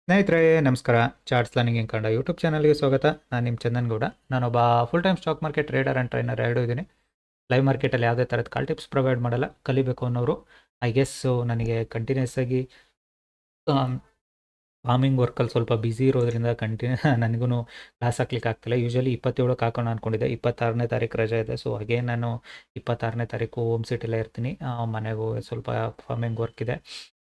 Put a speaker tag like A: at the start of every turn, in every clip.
A: ಸ್ನೇಹಿತರೆ ನಮಸ್ಕಾರ. Charts learning in Kannada YouTube ಚಾನಲ್ಗೆ ಸ್ವಾಗತ. ನಾನು ನಿಮ್ಮ ಚಂದನ್ಗೌಡ. ನಾನೊಬ್ಬ full time stock market trader and trainer ಎರಡೂ ಇದ್ದೀನಿ. ಲೈವ್ ಮಾರ್ಕೆಟಲ್ಲಿ ಯಾವುದೇ ಥರದ ಕಾಲ್ ಟಿಪ್ಸ್ ಪ್ರೊವೈಡ್ ಮಾಡಲ್ಲ. ಕಲಿಬೇಕು ಅನ್ನೋರು ಐ ಗೆಸ್ಸು ನನಗೆ ಕಂಟಿನ್ಯೂಸ್ ಆಗಿ ಫಾರ್ಮಿಂಗ್ ವರ್ಕಲ್ಲಿ ಸ್ವಲ್ಪ ಬ್ಯುಸಿ ಇರೋದ್ರಿಂದ ನನಗೂ ಕ್ಲಾಸ್ ಹಾಕ್ಲಿಕ್ಕೆ ಆಗ್ತಿಲ್ಲ. ಯೂಶಲಿ 27ಕ್ಕೆ ಹಾಕೋಣ ಅಂದ್ಕೊಂಡಿದ್ದೆ. 26ನೇ ತಾರೀಕು ರಜೆ ಇದೆ. ಸೊ ಹಾಗೆ ನಾನು 26ನೇ ತಾರೀಕು ಹೋಮ್ ಸಿಟಿಲೇ ಇರ್ತೀನಿ. ಮನೆಗೂ ಸ್ವಲ್ಪ ಫಾರ್ಮಿಂಗ್ ವರ್ಕ್ ಇದೆ.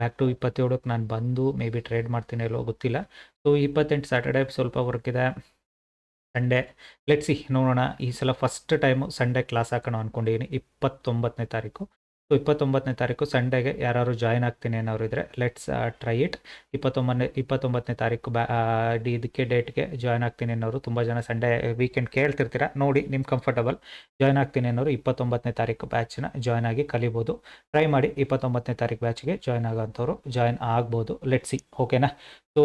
A: ಬ್ಯಾಕ್ ಟು 27ಕ್ಕೆ ನಾನು ಬಂದು ಮೇ ಬಿ ಟ್ರೇಡ್ ಮಾಡ್ತೀನಿ ಇಲ್ಲೋ ಗೊತ್ತಿಲ್ಲ. ಸೊ 28 ಸ್ಯಾಟರ್ಡೇ ಸ್ವಲ್ಪ ವರ್ಕ್ ಇದೆ. ಸಂಡೇ ಲೆಟ್ಸ್ ಸಿ, ನೋಡೋಣ. ಈ ಸಲ ಫಸ್ಟ್ ಟೈಮು ಸಂಡೇ ಕ್ಲಾಸ್ ಹಾಕೋಣ ಅಂದ್ಕೊಂಡಿದ್ದೀನಿ 29ನೇ ತಾರೀಕು. ಸೊ 29ನೇ ತಾರೀಕು ಸಂಡೇಗೆ ಯಾರು ಜಾಯ್ನ್ ಆಗ್ತೀನಿ ಅನ್ನೋರು ಇದ್ದರೆ ಲೆಟ್ಸ್ ಟ್ರೈ ಇಟ್. 29ನೇ ತಾರೀಕು ಇದಕ್ಕೆ ಡೇಟ್ಗೆ ಜಾಯ್ನ್ ಆಗ್ತೀನಿ ಅನ್ನೋರು ತುಂಬ ಜನ ಸಂಡೇ ವೀಕೆಂಡ್ ಕೇಳ್ತಿರ್ತೀರ. ನೋಡಿ ನಿಮ್ಮ ಕಂಫರ್ಟಬಲ್ ಜಾಯ್ನ್ ಆಗ್ತೀನಿ ಅನ್ನೋರು 29ನೇ ತಾರೀಕು ಬ್ಯಾಚ್ನ ಜಾಯ್ನ್ ಆಗಿ ಕಲಿಬೋದು. ಟ್ರೈ ಮಾಡಿ 29ನೇ ತಾರೀಕು ಬ್ಯಾಚ್ಗೆ ಜಾಯ್ನ್ ಆಗೋಂಥವ್ರು ಜಾಯ್ನ್ ಆಗ್ಬೋದು. ಲೆಟ್ಸ್ ಸಿ, ಓಕೆನಾ? ಸೊ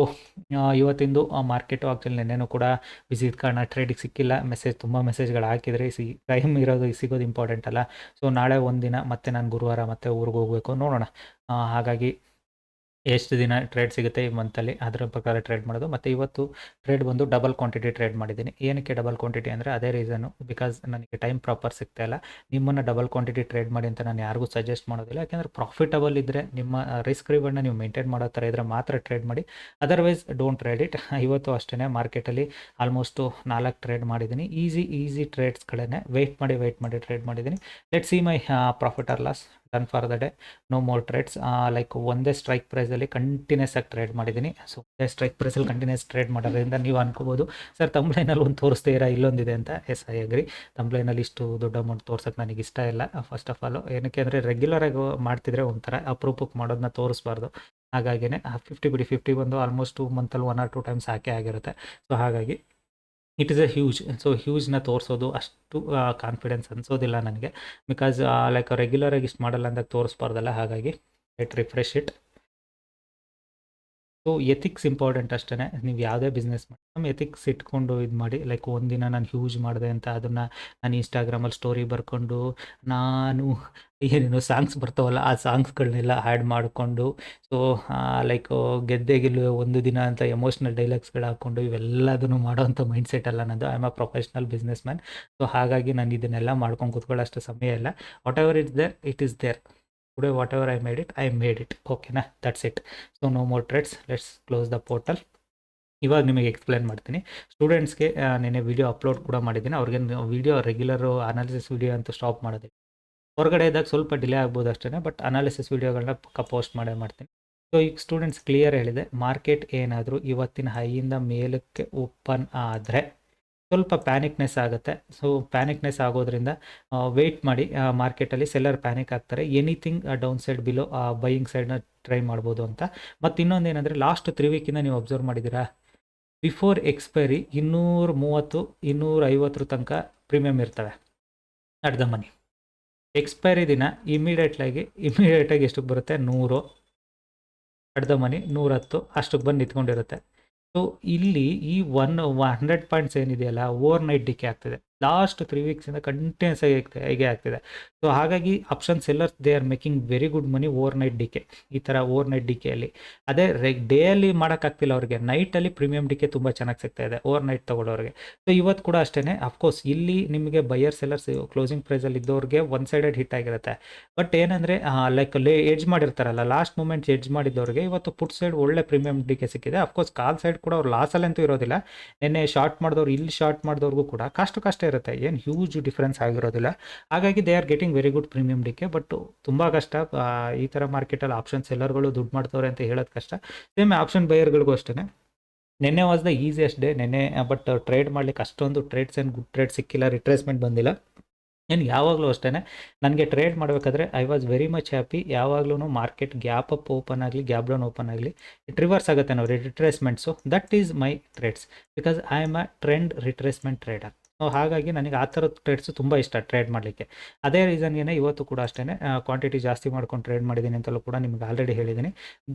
A: ಇವತ್ತಿಂದು ಮಾರ್ಕೆಟು ಆ್ಯಕ್ಚುಲಿ ನೆನ್ನೆನೂ ಕೂಡ ಬಿಸಿ ಇದ್ದ ಕಾರಣ ಟ್ರೇಡಿಗೆ ಸಿಕ್ಕಿಲ್ಲ. ತುಂಬ ಮೆಸೇಜ್ಗಳು ಹಾಕಿದರೆ ಟೈಮ್ ಸಿಗೋದು ಇಂಪಾರ್ಟೆಂಟ್ ಅಲ್ಲ. ಸೊ ನಾಳೆ ಒಂದಿನ ಮತ್ತೆ ನಾನು ಗುರುವಾರ ಮತ್ತೆ ಊರಿಗೆ ಹೋಗಬೇಕು, ನೋಡೋಣ. ಹಾಗಾಗಿ ಎಷ್ಟು ದಿನ ಟ್ರೇಡ್ ಸಿಗುತ್ತೆ ಈ ಮಂತಲ್ಲಿ ಅದರ ಪ್ರಕಾರ ಟ್ರೇಡ್ ಮಾಡೋದು. ಮತ್ತು ಇವತ್ತು ಟ್ರೇಡ್ ಬಂದು ಡಬಲ್ ಕ್ವಾಂಟಿಟಿ ಟ್ರೇಡ್ ಮಾಡಿದ್ದೀನಿ. ಏನಕ್ಕೆ ಡಬಲ್ ಕ್ವಾಂಟಿಟಿ ಅಂದರೆ ಅದೇ ರೀಸನ್ನು, ಬಿಕಾಸ್ ನನಗೆ ಟೈಮ್ ಪ್ರಾಪರ್ ಸಿಗ್ತಾ ಇಲ್ಲ. ನಿಮ್ಮನ್ನು ಡಬಲ್ ಕ್ವಾಂಟಿಟಿ ಟ್ರೇಡ್ ಮಾಡಿ ಅಂತ ನಾನು ಯಾರಿಗೂ ಸಜೆಸ್ಟ್ ಮಾಡೋದಿಲ್ಲ. ಯಾಕೆಂದರೆ ಪ್ರಾಫಿಟಬಲ್ ಇದ್ದರೆ ನಿಮ್ಮ ರಿಸ್ಕ್ ರಿವಾರ್ಡ್ನ ನೀವು ಮೇಂಟೈನ್ ಮಾಡೋ ಥರ ಇದ್ದರೆ ಮಾತ್ರ ಟ್ರೇಡ್ ಮಾಡಿ, ಅದರ್ವೈಸ್ ಡೋಂಟ್ ಟ್ರೇಡ್ ಇಟ್. ಇವತ್ತು ಅಷ್ಟೇ ಮಾರ್ಕೆಟಲ್ಲಿ ಆಲ್ಮೋಸ್ಟು 4 ಟ್ರೇಡ್ ಮಾಡಿದ್ದೀನಿ. ಈಸಿ ಟ್ರೇಡ್ಸ್ಗಳೇ ವೆಯ್ಟ್ ಮಾಡಿ ಟ್ರೇಡ್ ಮಾಡಿದ್ದೀನಿ. Let see my profit or loss done for the day. No more trades. Like ಒಂದೇ ಸ್ಟ್ರೈಕ್ ಪ್ರೈಸಲ್ಲಿ ಕಂಟಿನ್ಯೂಸ್ ಆಗಿ ಟ್ರೇಡ್ ಮಾಡಿದ್ದೀನಿ. ಸೊ ಒಂದೇ ಸ್ಟ್ರೈಕ್ ಪ್ರೈಸಲ್ಲಿ ಕಂಟಿನ್ಯೂಸ್ ಟ್ರೇಡ್ ಮಾಡೋದ್ರಿಂದ ನೀವು ಅನ್ಕೋಬೋದು, ಸರ್ ತಂಬ್ಲೈನಲ್ಲಿ ಒಂದು ತೋರಿಸ್ತೀರಾ ಇಲ್ಲೊಂದಿದೆ ಅಂತ. S, I agree. ತಂಬ್ಲೈನಲ್ಲಿ ಇಷ್ಟು ದೊಡ್ಡ ಅಮೌಂಟ್ ತೋರ್ಸೋಕ್ಕೆ ನನಗೆ ಇಷ್ಟ ಇಲ್ಲ. ಫಸ್ಟ್ ಆಫ್ ಆಲು ಏನಕ್ಕೆ ಅಂದರೆ ರೆಗ್ಯುಲರಾಗಿ ಮಾಡ್ತಿದ್ರೆ ಒಂಥರ ಅಪರೂಪಕ್ಕೆ ಮಾಡೋದನ್ನ ತೋರಿಸ್ಬಾರ್ದು. ಹಾಗಾಗಿನೇ 50 ಬಿಡಿ, 50 ಬಂದು ಆಲ್ಮೋಸ್ಟ್ ಮಂತಲ್ಲಿ 1 or 2 ಟೈಮ್ಸ್ ಹಾಕೇ ಆಗಿರುತ್ತೆ. ಸೊ ಹಾಗಾಗಿ it is a huge. So ಹ್ಯೂಜ್ನ ತೋರಿಸೋದು ಅಷ್ಟು ಕಾನ್ಫಿಡೆನ್ಸ್ ಅನಿಸೋದಿಲ್ಲ ನನಗೆ. ಬಿಕಾಸ್ ಲೈಕ್ ರೆಗ್ಯುಲರಾಗಿ ಇಷ್ಟು ಮಾಡಲ್ಲ ಅಂದಾಗ ತೋರಿಸ್ಬಾರ್ದಲ್ಲ. ಹಾಗಾಗಿ let refresh it. So ethics important ಅಷ್ಟೇ. ನೀವು ಯಾವುದೇ ಬಿಸ್ನೆಸ್ ಮಾಡಿ ನಮ್ಮ ಎಥಿಕ್ಸ್ ಇಟ್ಕೊಂಡು ಇದು ಮಾಡಿ. ಲೈಕ್ ಒಂದಿನ ನಾನು ಹ್ಯೂಜ್ ಮಾಡಿದೆ ಅಂತ ಅದನ್ನು ನಾನು ಇನ್ಸ್ಟಾಗ್ರಾಮಲ್ಲಿ ಸ್ಟೋರಿ ಬರ್ಕೊಂಡು ನಾನು ಏನೇನೋ ಸಾಂಗ್ಸ್ ಬರ್ತಾವಲ್ಲ ಆ ಸಾಂಗ್ಸ್ಗಳನ್ನೆಲ್ಲ ಆ್ಯಡ್ ಮಾಡಿಕೊಂಡು, ಸೊ ಲೈಕ್ ಗೆದ್ದೆ ಗೆಲ್ಲುವೆ ಒಂದು ದಿನ ಅಂತ ಎಮೋಷ್ನಲ್ ಡೈಲಾಗ್ಸ್ಗಳು ಹಾಕ್ಕೊಂಡು ಇವೆಲ್ಲದನ್ನು ಮಾಡೋವಂಥ ಮೈಂಡ್ಸೆಟ್ ಅಲ್ಲ ನಂದು. I am a professional businessman. So ಹಾಗಾಗಿ ನಾನು ಇದನ್ನೆಲ್ಲ ಮಾಡ್ಕೊಂಡು ಕೂತ್ಕೊಳ್ಳೋಷ್ಟು ಸಮಯ ಇಲ್ಲ. Whatever it's there it is there. Today whatever I made it. ಓಕೆನಾ? That's it. So no more trades. Let's close the portal. ಇವಾಗ ನಿಮಗೆ ಎಕ್ಸ್ಪ್ಲೇನ್ ಮಾಡ್ತೀನಿ. ಸ್ಟೂಡೆಂಟ್ಸ್ಗೆ ನೆನ್ನೆ ವೀಡಿಯೋ ಅಪ್ಲೋಡ್ ಕೂಡ ಮಾಡಿದ್ದೀನಿ. ಅವ್ರಿಗೆ ವೀಡಿಯೋ ರೆಗ್ಯುಲರು ಅನಾಲಿಸಿಸ್ ವೀಡಿಯೋ ಅಂತ ಸ್ಟಾಪ್ ಮಾಡೋದಿಲ್ಲ. ಹೊರಗಡೆ ಇದ್ದಾಗ ಸ್ವಲ್ಪ ಡಿಲೇ ಆಗ್ಬೋದು ಅಷ್ಟೇ, ಬಟ್ ಅನಾಲಿಸಿಸ್ ವೀಡಿಯೋಗಳನ್ನ ಪಕ್ಕ ಪೋಸ್ಟ್ ಮಾಡೇ ಮಾಡ್ತೀನಿ. ಸೊ ಈಗ ಸ್ಟೂಡೆಂಟ್ಸ್ ಕ್ಲಿಯರ್ ಹೇಳಿದೆ, ಮಾರ್ಕೆಟ್ ಏನಾದರೂ ಇವತ್ತಿನ ಹೈಯಿಂದ ಮೇಲಕ್ಕೆ ಓಪನ್ ಆದರೆ ಸ್ವಲ್ಪ ಪ್ಯಾನಿಕ್ನೆಸ್ ಆಗುತ್ತೆ. ಸೊ ಪ್ಯಾನಿಕ್ನೆಸ್ ಆಗೋದ್ರಿಂದ ವೆಯ್ಟ್ ಮಾಡಿ. ಮಾರ್ಕೆಟಲ್ಲಿ ಸೆಲ್ಲರ್ ಪ್ಯಾನಿಕ್ ಆಗ್ತಾರೆ. Anything down side below buying ಸೈಡ್ನ ಟ್ರೈ ಮಾಡ್ಬೋದು ಅಂತ. ಮತ್ತು ಇನ್ನೊಂದು ಏನಂದರೆ, ಲಾಸ್ಟ್ 3 ವೀಕಿಂದ ನೀವು ಅಬ್ಸರ್ವ್ ಮಾಡಿದ್ದೀರಾ, ಬಿಫೋರ್ ಎಕ್ಸ್ಪೈರಿ 230 250 ತನಕ ಪ್ರೀಮಿಯಮ್ ಇರ್ತವೆ ಅಟ್ ದ ಮನಿ. ಎಕ್ಸ್ಪೈರಿ ದಿನ ಇಮಿಡಿಯೇಟಾಗಿ ಎಷ್ಟಕ್ಕೆ ಬರುತ್ತೆ? 100 ಅಟ್ ದ ಮನಿ 110 ಅಷ್ಟಕ್ಕೆ ಬಂದು ನಿಂತ್ಕೊಂಡಿರುತ್ತೆ. ಸೊ ಇಲ್ಲಿ ಈ 100 ಪಾಯಿಂಟ್ಸ್ ಏನಿದೆಯಲ್ಲ, ಓವರ್ ನೈಟ್ ಡಿಕೆ ಆಗ್ತಿದೆ. ಲಾಸ್ಟ್ 3 ವೀಕ್ಸಿಂದ ಕಂಟಿನ್ಯೂಸ್ ಆಗಿ ಹೀಗೆ ಆಗ್ತಿದೆ. ಸೊ ಹಾಗಾಗಿ option sellers they are making very good money overnight decay. ಈ ಥರ ಓವರ್ ನೈಟ್ ಡಿಕೆಯಲ್ಲಿ ಅದೇ ಡೇಯಲ್ಲಿ ಮಾಡೋಕ್ಕಾಗ್ತಿಲ್ಲ ಅವ್ರಿಗೆ, ನೈಟಲ್ಲಿ ಪ್ರೀಮಿಯಂ ಡಿಕೆ ತುಂಬ ಚೆನ್ನಾಗಿ ಸಿಗ್ತಾ ಇದೆ ಓವರ್ ನೈಟ್ ತೊಗೊಳ್ಳೋರಿಗೆ. ಸೊ ಇವತ್ತು ಕೂಡ ಅಷ್ಟೇ. ಅಫ್ಕೋರ್ಸ್ ಇಲ್ಲಿ ನಿಮಗೆ ಬೈಯರ್ ಸೆಲ್ಲರ್ಸ್ ಕ್ಲೋಸಿಂಗ್ ಪ್ರೈಸಲ್ಲಿ ಇದ್ದವ್ರಿಗೆ ಒನ್ ಸೈಡೆಡ್ ಹಿಟ್ ಆಗಿರುತ್ತೆ. ಬಟ್ ಏನಂದರೆ ಲೈಕ್ ಎಡ್ಜ್ ಮಾಡಿರ್ತಾರಲ್ಲ, ಲಾಸ್ಟ್ ಮೂಮೆಂಟ್ ಎಡ್ಜ್ ಮಾಡಿದ್ದವ್ರಿಗೆ ಇವತ್ತು ಪುಟ್ ಸೈಡ್ ಒಳ್ಳೆ ಪ್ರೀಮಿಯಂ ಡಿಕೆ ಸಿಕ್ಕಿದೆ. ಅಫ್ಕೋರ್ಸ್ ಕಾಲ್ ಸೈಡ್ ಕೂಡ ಅವ್ರು ಲಾಸಲ್ಲಂತೂ ಇರೋದಿಲ್ಲ. ನಿನ್ನೆ ಶಾರ್ಟ್ ಮಾಡಿದವ್ರು ಇಲ್ಲಿ ಶಾರ್ಟ್ ಮಾಡಿದವ್ರಿಗೂ ಕೂಡ ಕಷ್ಟ ಇರುತ್ತೆ. ಏನು ಹ್ಯೂಜ್ ಡಿಫ್ರೆನ್ಸ್ ಆಗಿರೋದಿಲ್ಲ. ಹಾಗಾಗಿ they are getting very good premium decay. But ತುಂಬ ಕಷ್ಟ. ಈ ಥರ ಮಾರ್ಕೆಟಲ್ಲಿ ಆಪ್ಷನ್ ಸೆಲ್ಲರ್ಗಳು ದುಡ್ಡು ಮಾಡ್ತವ್ರೆ ಅಂತ ಹೇಳೋದು ಕಷ್ಟ. ಸೇಮ್ ಆಪ್ಷನ್ ಬೈಯರ್ಗಳಿಗೂ ಅಷ್ಟೇ. ನಿನ್ನೆ ವಾಸ್ ದ ಈಸಿಯೆಸ್ಟ್ ಡೇ ನಿನ್ನೆ. ಬಟ್ ಟ್ರೇಡ್ ಮಾಡ್ಲಿಕ್ಕೆ ಅಷ್ಟೊಂದು ಟ್ರೇಡ್ಸ್ ಏನು ಗುಡ್ ಟ್ರೇಡ್ ಸಿಕ್ಕಿಲ್ಲ, ರಿಟ್ರೇಸ್ಮೆಂಟ್ ಬಂದಿಲ್ಲ. ಏನು ಯಾವಾಗಲೂ ಅಷ್ಟೇ, ನನಗೆ ಟ್ರೇಡ್ ಮಾಡಬೇಕಾದ್ರೆ I was very much happy. ಯಾವಾಗಲೂ ಮಾರ್ಕೆಟ್ ಗ್ಯಾಪ್ ಅಪ್ ಓಪನ್ ಆಗಲಿ, ಗ್ಯಾಪ್ ಡೌನ್ ಓಪನ್ ಆಗಲಿ, ಇಟ್ ರಿವರ್ಸ್ ಆಗುತ್ತೆ ನಾವು retracements. That is my trades, because I am a trend retracement trader. So ಹಾಗಾಗಿ ನನಗೆ ಆ ಥರದ ಟ್ರೇಡ್ಸು ತುಂಬ ಇಷ್ಟ ಟ್ರೇಡ್ ಮಾಡಲಿಕ್ಕೆ. ಅದೇ ರೀಸನ್ಗೆ ಇವತ್ತು ಕೂಡ ಅಷ್ಟೇ ಕ್ವಾಂಟಿಟಿ ಜಾಸ್ತಿ ಮಾಡ್ಕೊಂಡು ಟ್ರೇಡ್ ಮಾಡಿದ್ದೀನಿ ಅಂತಲೂ ಕೂಡ ನಿಮಗೆ ಆಲ್ರೆಡಿ ಹೇಳಿದ್ದೀನಿ.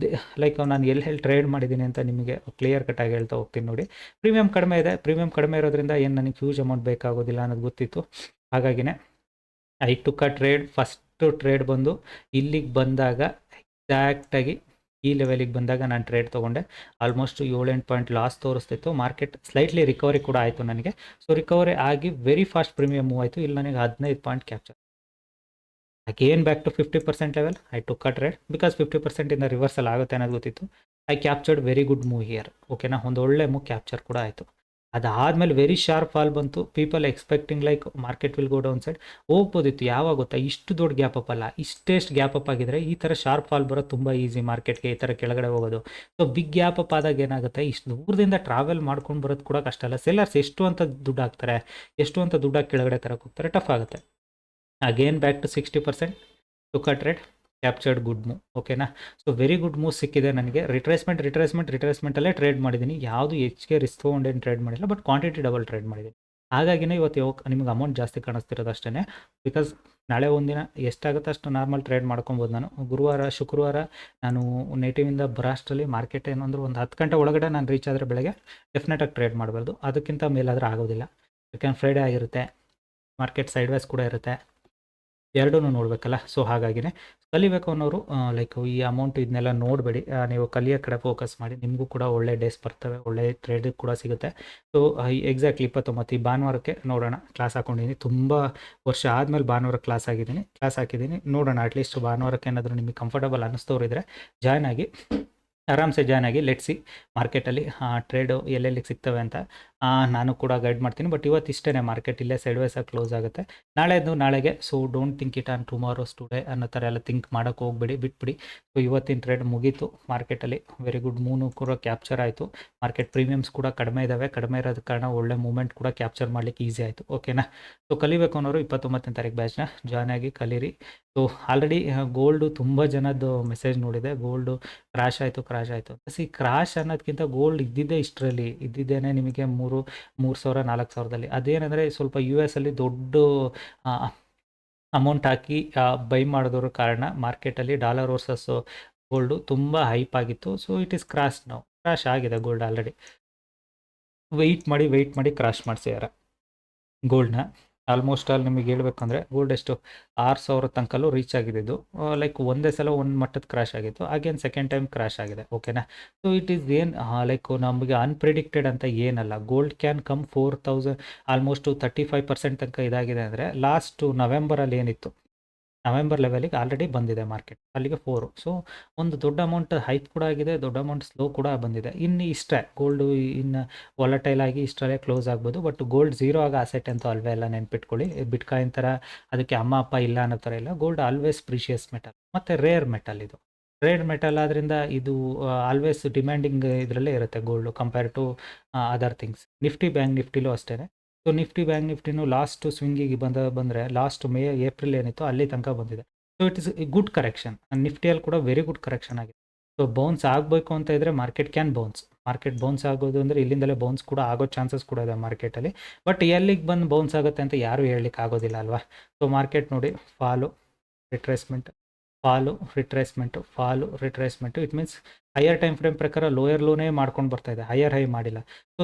A: ಲೈಕ್ ನಾನು ಎಲ್ಲಿ ಟ್ರೇಡ್ ಮಾಡಿದ್ದೀನಿ ಅಂತ ನಿಮಗೆ ಕ್ಲಿಯರ್ ಕಟ್ಟಾಗಿ ಹೇಳ್ತಾ ಹೋಗ್ತೀನಿ ನೋಡಿ. ಪ್ರೀಮಿಯಂ ಕಡಿಮೆ ಇದೆ. ಪ್ರೀಮಿಯಂ ಕಡಿಮೆ ಇರೋದ್ರಿಂದ ಏನು ನನಗೆ ಹ್ಯೂಜ್ ಅಮೌಂಟ್ ಬೇಕಾಗೋದಿಲ್ಲ ಅನ್ನೋದು ಗೊತ್ತಿತ್ತು. ಹಾಗಾಗಿನೇ I took a trade. First trade ಬಂದು ಇಲ್ಲಿಗೆ ಬಂದಾಗ ಎಕ್ಸಾಕ್ಟಾಗಿ ಈ ಲೆವೆಲಿಗೆ ಬಂದಾಗ ನಾನು ಟ್ರೇಡ್ ತೊಗೊಂಡೆ. ಆಲ್ಮೋಸ್ಟ್ 7-8 ಪಾಯಿಂಟ್ ಲಾಸ್ ತೋರಿಸ್ತಿತ್ತು. ಮಾರ್ಕೆಟ್ ಸ್ಲೈಟ್ಲಿ ರಿಕವರಿ ಕೂಡ ಆಯಿತು ನನಗೆ. ಸೊ ರಿಕವರಿ ಆಗಿ ವೆರಿ ಫಾಸ್ಟ್ ಪ್ರೀಮಿಯಮ್ ಮೂವ್ ಆಯಿತು. ಇಲ್ಲಿ ನನಗೆ 15 point capture. Again back to 50% level. I took a trade because 50% ಇಂದ ರಿವರ್ಸಲ್ ಆಗುತ್ತೆ ಅನ್ನೋದು ಗೊತ್ತಿತ್ತು. I captured very good move here. ಓಕೆನಾ, ಒಂದು ಒಳ್ಳೆ ಮೂವ್ ಕ್ಯಾಪ್ಚರ್ ಕೂಡ ಆಯಿತು. ಅದಾದಮೇಲೆ ವೆರಿ ಶಾರ್ಪ್ ಫಾಲ್ ಬಂತು. People expecting like market will go down side. ಹೋಗ್ಬೋದಿತ್ತು, ಯಾವಾಗ ಗೊತ್ತಾ, ಇಷ್ಟು ದೊಡ್ಡ ಗ್ಯಾಪ್ ಅಪ್ ಅಲ್ಲ, ಇಷ್ಟೆಷ್ಟು ಗ್ಯಾಪ್ ಅಪ್ ಆಗಿದ್ರೆ ಈ ಥರ ಶಾರ್ಪ್ ಫಾಲ್ ಬರೋದು ತುಂಬ ಈಸಿ ಮಾರ್ಕೆಟ್ಗೆ, ಈ ಥರ ಕೆಳಗಡೆ ಹೋಗೋದು. ಸೊ ಬಿಗ್ ಗ್ಯಾಪ್ ಅಪ್ ಆದಾಗ ಏನಾಗುತ್ತೆ, ಇಷ್ಟು ದೂರದಿಂದ ಟ್ರಾವೆಲ್ ಮಾಡ್ಕೊಂಡು ಬರೋದು ಕೂಡ ಕಷ್ಟ ಅಲ್ಲ. ಸೆಲ್ಲರ್ಸ್ ಎಷ್ಟು ಅಂತ ದುಡ್ಡು ಹಾಕ್ತಾರೆ, ಎಷ್ಟು ಅಂತ ದುಡ್ಡಾಗಿ ಕೆಳಗಡೆ ತರಕ್ಕೆ ಹೋಗ್ತಾರೆ, ಟಫ್ ಆಗುತ್ತೆ. Again back to 60%, took a trade, captured good move. ಓಕೆನಾ, ಸೊ ವೆರಿ ಗುಡ್ ಮೂವ್ ಸಿಕ್ಕಿದೆ ನನಗೆ. ರಿಟ್ರೇಸ್ಮೆಂಟಲ್ಲೇ ಟ್ರೇಡ್ ಮಾಡಿದ್ದೀನಿ. ಯಾವುದು ಹೆಚ್ಚಿಗೆ ರಿಸ್ಕ್ ತೊಗೊಂಡೇನು ಟ್ರೇಡ್ ಮಾಡಿಲ್ಲ, ಬಟ್ ಕ್ವಾಂಟಿಟಿ ಡಬಲ್ ಟ್ರೇಡ್ ಮಾಡಿದ್ದೀನಿ. ಹಾಗಾಗಿನೇ ಇವತ್ತು ನಿಮಗೆ ಅಮೌಂಟ್ ಜಾಸ್ತಿ ಕಾಣಿಸ್ತಿರೋದು ಅಷ್ಟೇ. ಬಿಕಾಸ್ ನಾಳೆ ಒಂದಿನ ಎಷ್ಟಾಗುತ್ತೆ ಅಷ್ಟು ನಾರ್ಮಲ್ ಟ್ರೇಡ್ ಮಾಡ್ಕೊಬೋದು. ನಾನು ಗುರುವಾರ ಶುಕ್ರವಾರ ನಾನು ನೇಟಿವಿಂದ ಬರೋಷ್ಟರಲ್ಲಿ ಮಾರ್ಕೆಟ್ ಏನಂದ್ರೆ ಒಂದು 10 ಗಂಟೆ ಒಳಗಡೆ ನಾನು ರೀಚ್ ಆದರೆ ಬೆಳಗ್ಗೆ ಡೆಫಿನೆಟಾಗಿ ಟ್ರೇಡ್ ಮಾಡಬಾರ್ದು. ಅದಕ್ಕಿಂತ ಮೇಲಾದರೆ ಆಗೋದಿಲ್ಲ. ಯಾಕೆಂದ್ರೆ ಫ್ರೈಡೇ ಆಗಿರುತ್ತೆ, ಮಾರ್ಕೆಟ್ ಸೈಡ್ ವೈಸ್ ಕೂಡ ಇರುತ್ತೆ, ಎರಡೂ ನೋಡಬೇಕಲ್ಲ. ಸೊ ಹಾಗಾಗಿನೇ ಕಲಿಬೇಕು ಅನ್ನೋರು ಲೈಕ್ ಈ ಅಮೌಂಟ್ ಇದನ್ನೆಲ್ಲ ನೋಡಬೇಡಿ, ನೀವು ಕಲಿಯೋ ಕಡೆ ಫೋಕಸ್ ಮಾಡಿ. ನಿಮಗೂ ಕೂಡ ಒಳ್ಳೆ ಡೇಸ್ ಬರ್ತವೆ, ಒಳ್ಳೆ ಟ್ರೇಡ್ ಕೂಡ ಸಿಗುತ್ತೆ. ಸೊ ಎಕ್ಸಾಕ್ಟ್ಲಿ 29 ಈ ಭಾನುವಾರಕ್ಕೆ ನೋಡೋಣ. ಕ್ಲಾಸ್ ಹಾಕೊಂಡಿದ್ದೀನಿ, ತುಂಬ ವರ್ಷ ಆದಮೇಲೆ ಭಾನುವಾರ ಕ್ಲಾಸ್ ಹಾಕಿದ್ದೀನಿ. ನೋಡೋಣ, ಅಟ್ಲೀಸ್ಟ್ ಭಾನುವಾರಕ್ಕೆ ಏನಾದರೂ ನಿಮಗೆ ಕಂಫರ್ಟಬಲ್ ಅನ್ನಿಸ್ತೋರಿದ್ರೆ ಜಾಯ್ನ್ ಆಗಿ, ಆರಾಮ್ಸೆ ಜಾಯ್ನ್ ಆಗಿ. ಲೆಟ್ಸ್ ಸಿ ಮಾರ್ಕೆಟಲ್ಲಿ ಟ್ರೇಡು ಎಲ್ಲೆಲ್ಲಿಗೆ ಸಿಗ್ತವೆ ಅಂತ ನಾನು ಕೂಡ ಗೈಡ್ ಮಾಡ್ತೀನಿ. ಬಟ್ ಇವತ್ತು ಇಷ್ಟೇ, ಮಾರ್ಕೆಟ್ ಇಲ್ಲೇ ಸೈಡ್ ವೈಸಾಗಿ ಕ್ಲೋಸ್ ಆಗುತ್ತೆ. ನಾಳೆಗೆ. So don't think it on tomorrow's today ಅನ್ನೋ ಥರ ಎಲ್ಲ ಥಿಂಕ್ ಮಾಡೋಕ್ಕೆ ಹೋಗ್ಬೇಡಿ, ಬಿಟ್ಬಿಡಿ. ಸೊ ಇವತ್ತಿನ ಟ್ರೇಡ್ ಮುಗೀತು ಮಾರ್ಕೆಟಲ್ಲಿ. ವೆರಿ ಗುಡ್ ಮೂವ್ನು ಕೂಡ ಕ್ಯಾಪ್ಚರ್ ಆಯಿತು. ಮಾರ್ಕೆಟ್ ಪ್ರೀಮಿಯಮ್ಸ್ ಕೂಡ ಕಡಿಮೆ ಇದ್ದಾವೆ. ಕಡಿಮೆ ಇರೋದ ಕಾರಣ ಒಳ್ಳೆ ಮೂವ್ಮೆಂಟ್ ಕೂಡ ಕ್ಯಾಪ್ಚರ್ ಮಾಡಲಿಕ್ಕೆ ಈಸಿ ಆಯಿತು. ಓಕೆನಾ, ಸೊ ಕಲಿಬೇಕು ಅನ್ನೋರು 29ನೇ ತಾರೀಕು ಬ್ಯಾಚ್ನ ಜಾಯ್ನ್ ಆಗಿ ಕಲೀರಿ. ಸೊ ಆಲ್ರೆಡಿ ಗೋಲ್ಡು ತುಂಬ ಜನದ್ದು ಮೆಸೇಜ್ ನೋಡಿದೆ, ಗೋಲ್ಡು ಕ್ರಾಶ್ ಆಯಿತು ಅಂತ. ಸಿ ಕ್ರಾಶ್ ಅನ್ನೋದಕ್ಕಿಂತ ಗೋಲ್ಡ್ ಇದ್ದಿದ್ದೇನೆ ನಿಮಗೆ 3,000 4,000ದಲ್ಲಿ. ಅದೇನೆಂದರೆ ಸ್ವಲ್ಪ US ಅಲ್ಲಿ ದೊಡ್ಡ ಅಮೌಂಟ್ ಹಾಕಿ ಬೈ ಮಾಡಿದವ್ರ ಕಾರಣ ಮಾರ್ಕೆಟಲ್ಲಿ ಡಾಲರ್ ವರ್ಸಸ್ ಗೋಲ್ಡು ತುಂಬ ಹೈಪ್ ಆಗಿತ್ತು. ಸೊ ಇಟ್ ಈಸ್ ಕ್ರಾಶ್ ಆಗಿದೆ ಗೋಲ್ಡ್ ಆಲ್ರೆಡಿ. ವೆಯ್ಟ್ ಮಾಡಿ ಕ್ರಾಶ್ ಮಾಡಿಸಿದ್ದಾರೆ ಗೋಲ್ಡ್ನ. ಆಲ್ಮೋಸ್ಟ್ ಆಲ್ ನಿಮಗೆ ಹೇಳ್ಬೇಕಂದ್ರೆ ಗೋಲ್ಡ್ ಎಷ್ಟು 6,000 ತನಕಲ್ಲೂ ರೀಚ್ ಆಗಿದ್ದು. ಲೈಕ್ ಒಂದೇ ಸಲ ಒಂದು ಮಟ್ಟದ ಕ್ರಾಶ್ ಆಗಿತ್ತು, ಅಗೇನ್ ಸೆಕೆಂಡ್ ಟೈಮ್ ಕ್ರಾಶ್ ಆಗಿದೆ. ಓಕೆನಾ, ಸೊ ಇಟ್ ಈಸ್ ಲೈಕ್ ನಮಗೆ ಅನ್ಪ್ರಿಡಿಕ್ಟೆಡ್ ಅಂತ ಏನಲ್ಲ. ಗೋಲ್ಡ್ ಕ್ಯಾನ್ ಕಮ್ 4,000 ಆಲ್ಮೋಸ್ಟ್ 35% ತನಕ ಇದಾಗಿದೆ ಅಂದರೆ ಲಾಸ್ಟ್ ನವೆಂಬರಲ್ಲಿ ಏನಿತ್ತು, ನವೆಂಬರ್ ಲೆವೆಲಿಗೆ ಆಲ್ರೆಡಿ ಬಂದಿದೆ ಮಾರ್ಕೆಟ್, ಅಲ್ಲಿಗೆ 4. ಸೊ ಒಂದು ದೊಡ್ಡ ಅಮೌಂಟ್ ಹೈಪ್ ಕೂಡ ಆಗಿದೆ, ದೊಡ್ಡ ಅಮೌಂಟ್ ಸ್ಲೋ ಕೂಡ ಬಂದಿದೆ. ಇನ್ನು ಇಷ್ಟೇ, ಗೋಲ್ಡು ಇನ್ನು ವಾಲಟೈಲ್ ಆಗಿ ಇಷ್ಟರಲ್ಲೇ ಕ್ಲೋಸ್ ಆಗ್ಬೋದು. ಬಟ್ ಗೋಲ್ಡ್ ಝೀರೋ ಆಗ ಅಸೆಟ್ ಅಂತೂ ಅಲ್ವೇ ಎಲ್ಲ, ನೆನ್ಪಿಟ್ಕೊಳ್ಳಿ. ಬಿಟ್ಕಾಯಿನ್ ಥರ ಅದಕ್ಕೆ ಅಮ್ಮ ಅಪ್ಪ ಇಲ್ಲ ಅನ್ನೋ ಥರ ಇಲ್ಲ. ಗೋಲ್ಡ್ ಆಲ್ವೇಸ್ ಪ್ರೀಷಿಯಸ್ ಮೆಟಲ್ ಮತ್ತು ರೇರ್ ಮೆಟಲ್. ಇದು ರೇರ್ ಮೆಟಲ್ ಆದ್ದರಿಂದ ಇದು ಆಲ್ವೇಸ್ ಡಿಮ್ಯಾಂಡಿಂಗ್ ಇದರಲ್ಲೇ ಇರುತ್ತೆ gold compare to other things. Bank ನಿಫ್ಟಿಲೂ ಅಷ್ಟೇ. ಸೊ ಬ್ಯಾಂಕ್ ನಿಫ್ಟಿನೂ ಲಾಸ್ಟ್ ಸ್ವಿಂಗಿಗೆ ಬಂದರೆ ಲಾಸ್ಟ್ ಏಪ್ರಿಲ್ ಏನಿತ್ತು ಅಲ್ಲಿ ತನಕ ಬಂದಿದೆ. So it is good correction. ನಿಫ್ಟಿಯಲ್ಲಿ ಕೂಡ ವೆರಿ ಗುಡ್ ಕರೆಕ್ಷನ್ ಆಗಿದೆ. ಸೊ ಬೌನ್ಸ್ ಆಗಬೇಕು ಅಂತ ಇದ್ದರೆ ಮಾರ್ಕೆಟ್ ಕ್ಯಾನ್ ಬೌನ್ಸ್ ಆಗೋದು ಅಂದರೆ ಇಲ್ಲಿಂದಲೇ ಬೌನ್ಸ್ ಕೂಡ ಆಗೋ ಚಾನ್ಸಸ್ ಕೂಡ ಇದೆ ಮಾರ್ಕೆಟಲ್ಲಿ. ಬಟ್ ಎಲ್ಲಿಗೆ ಬಂದು ಬೌನ್ಸ್ ಆಗುತ್ತೆ ಅಂತ ಯಾರೂ ಹೇಳಲಿಕ್ಕೆ ಆಗೋದಿಲ್ಲ ಅಲ್ವಾ. ಸೊ ಮಾರ್ಕೆಟ್ ನೋಡಿ, fall ರಿಟ್ರೇಸ್ಮೆಂಟು. It means higher time frame ಪ್ರಕಾರ ಲೋಯರ್ ಲೋನೇ ಮಾಡ್ಕೊಂಡು ಬರ್ತಾ ಇದೆ, ಹೈಯರ್ ಹೈ ಮಾಡಿಲ್ಲ. ಸೊ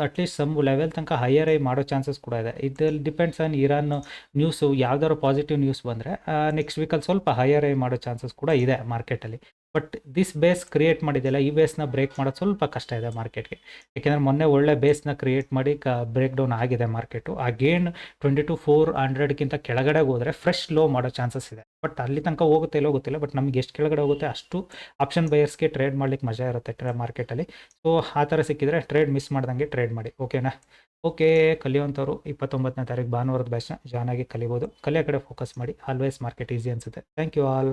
A: ಅಟ್ಲೀಸ್ಟ್ ಸಮ್ ಲೆವೆಲ್ ತನಕ ಹೈಯರ್ ಹೈ ಮಾಡೋ ಚಾನ್ಸಸ್ ಕೂಡ ಇದೆ. ಇದಲ್ಲಿ ಡಿಪೆಂಡ್ಸ್ ಆನ್ ಇರಾನ್ ನ್ಯೂಸು, ಯಾವ್ದಾದ್ರು ಪಾಸಿಟಿವ್ ನ್ಯೂಸ್ ಬಂದರೆ ನೆಕ್ಸ್ಟ್ ವೀಕಲ್ಲಿ ಸ್ವಲ್ಪ ಹೈಯರ್ ಹೈ ಮಾಡೋ ಚಾನ್ಸಸ್ ಕೂಡ ಇದೆ ಮಾರ್ಕೆಟಲ್ಲಿ. ಬಟ್ ದಿಸ್ ಬೇಸ್ ಕ್ರಿಯೇಟ್ ಮಾಡಿದೆಯಲ್ಲ, ಈ ಬೇಸ್ನ ಬ್ರೇಕ್ ಮಾಡೋದು ಸ್ವಲ್ಪ ಕಷ್ಟ ಇದೆ ಮಾರ್ಕೆಟ್ಗೆ. ಯಾಕೆಂದರೆ ಮೊನ್ನೆ ಒಳ್ಳೆ ಬೇಸ್ನ ಕ್ರಿಯೇಟ್ ಮಾಡಿ ಬ್ರೇಕ್ ಡೌನ್ ಆಗಿದೆ ಮಾರ್ಕೆಟು. ಅಗೇನ್ 22,400ಗಿಂತ ಕೆಳಗಡೆ ಹೋದರೆ ಫ್ರೆಶ್ ಲೋ ಮಾಡೋ ಚಾನ್ಸಸ್ ಇದೆ. ಬಟ್ ಅಲ್ಲಿ ತನಕ ಹೋಗುತ್ತೆ ಇಲ್ಲೋ ಗೊತ್ತಿಲ್ಲ. ಬಟ್ ನಮ್ಗೆ ಎಷ್ಟು ಕೆಳಗಡೆ ಹೋಗುತ್ತೆ ಅಷ್ಟು ಆಪ್ಷನ್ ಬಯರ್ಸ್ಗೆ ಟ್ರೇಡ್ ಮಾಡ್ಲಿಕ್ಕೆ ಮಜಾ ಇರುತ್ತೆ ಮಾರ್ಕೆಟಲ್ಲಿ. ಸೊ ಆ ಥರ ಸಿಕ್ಕಿದ್ರೆ ಟ್ರೇಡ್ ಮಿಸ್ ಮಾಡ್ದಂಗೆ ಟ್ರೇಡ್ ಮಾಡಿ. ಓಕೆನಾ, ಓಕೆ. ಕಲಿಯುವಂಥವ್ರು 29ನೇ ತಾರೀಕು ಭಾನುವಾರದ ಬ್ಯಾಚ್ನ ಜಾಯ್ನ್ ಆಗಿ ಕಲಿಬೋದು. ಕಲಿಯೋ ಕಡೆ ಫೋಕಸ್ ಮಾಡಿ. ಆಲ್ವೇಸ್ ಮಾರ್ಕೆಟ್ ಈಸಿ ಅನಿಸುತ್ತೆ. Thank you all.